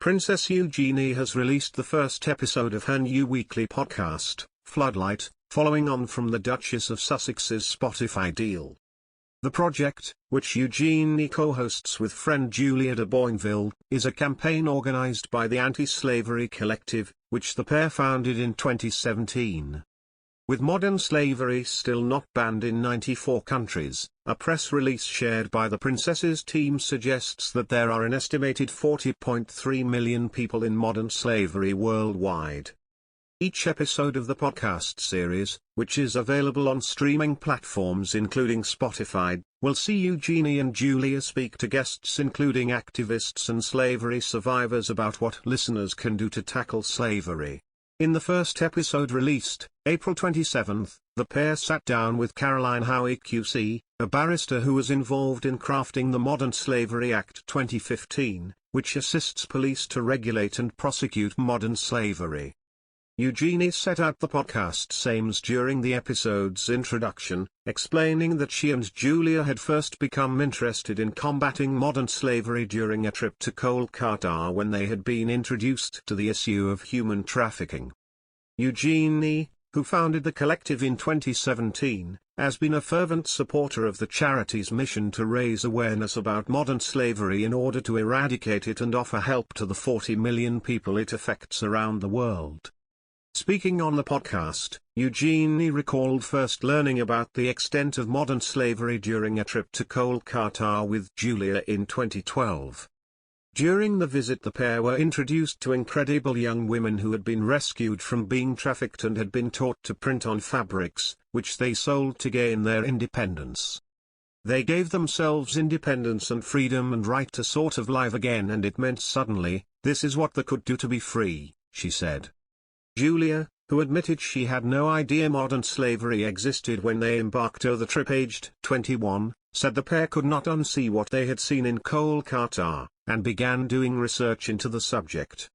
Princess Eugenie has released the first episode of her new weekly podcast, Floodlight, following on from the Duchess of Sussex's Spotify deal. The project, which Eugenie co-hosts with friend Julia De Boinville, is a campaign organized by the Anti-Slavery Collective, which the pair founded in 2017. With modern slavery still not banned in 94 countries, a press release shared by the princess's team suggests that there are an estimated 40.3 million people in modern slavery worldwide. Each episode of the podcast series, which is available on streaming platforms including Spotify, will see Eugenie and Julia speak to guests including activists and slavery survivors about what listeners can do to tackle slavery. In the first episode released, April 27, the pair sat down with Caroline Howie QC, a barrister who was involved in crafting the Modern Slavery Act 2015, which assists police to regulate and prosecute modern slavery. Eugenie set out the podcast's aims during the episode's introduction, explaining that she and Julia had first become interested in combating modern slavery during a trip to Kolkata when they had been introduced to the issue of human trafficking. Eugenie, who founded the collective in 2017, has been a fervent supporter of the charity's mission to raise awareness about modern slavery in order to eradicate it and offer help to the 40 million people it affects around the world. Speaking on the podcast, Eugenie recalled first learning about the extent of modern slavery during a trip to Kolkata with Julia in 2012. During the visit, the pair were introduced to incredible young women who had been rescued from being trafficked and had been taught to print on fabrics, which they sold to gain their independence. They gave themselves independence and freedom and right to sort of live again, and it meant suddenly, this is what they could do to be free, she said. Julia, who admitted she had no idea modern slavery existed when they embarked on the trip aged 21, said the pair could not unsee what they had seen in Kolkata, and began doing research into the subject.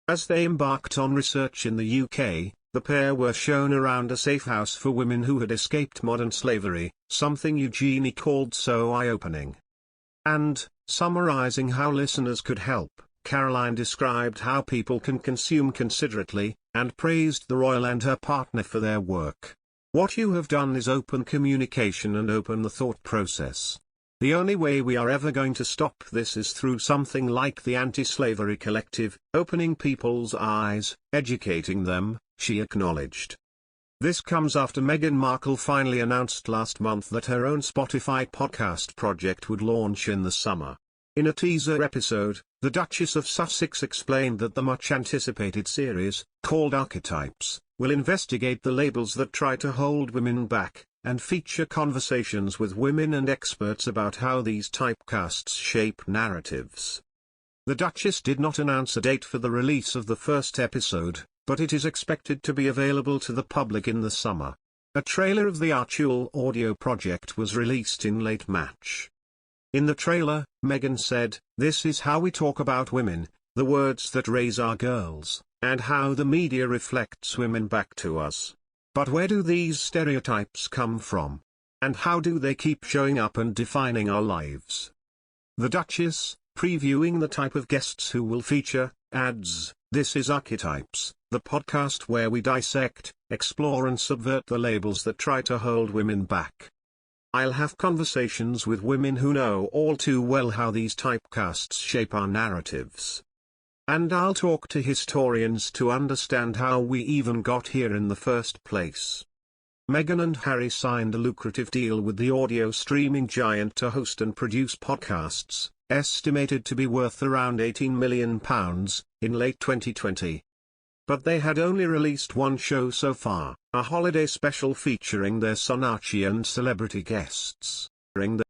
As they embarked on research in the UK, the pair were shown around a safe house for women who had escaped modern slavery, something Eugenie called so eye-opening. And, summarizing how listeners could help, Caroline described how people can consume considerately, and praised the royal and her partner for their work. What you have done is open communication and open the thought process. The only way we are ever going to stop this is through something like the Anti-Slavery Collective, opening people's eyes, educating them, she acknowledged. This comes after Meghan Markle finally announced last month that her own Spotify podcast project would launch in the summer. In a teaser episode, the Duchess of Sussex explained that the much-anticipated series, called Archetypes, will investigate the labels that try to hold women back, and feature conversations with women and experts about how these typecasts shape narratives. The Duchess did not announce a date for the release of the first episode, but it is expected to be available to the public in the summer. A trailer of the Archie audio project was released in late March. In the trailer, Meghan said, "This is how we talk about women, the words that raise our girls, and how the media reflects women back to us. But where do these stereotypes come from? And how do they keep showing up and defining our lives?" The Duchess, previewing the type of guests who will feature, adds, "This is Archetypes, the podcast where we dissect, explore and subvert the labels that try to hold women back. I'll have conversations with women who know all too well how these typecasts shape our narratives. And I'll talk to historians to understand how we even got here in the first place." Meghan and Harry signed a lucrative deal with the audio streaming giant to host and produce podcasts, estimated to be worth around £18 million, in late 2020. But they had only released one show so far, a holiday special featuring their son Archie and celebrity guests. During the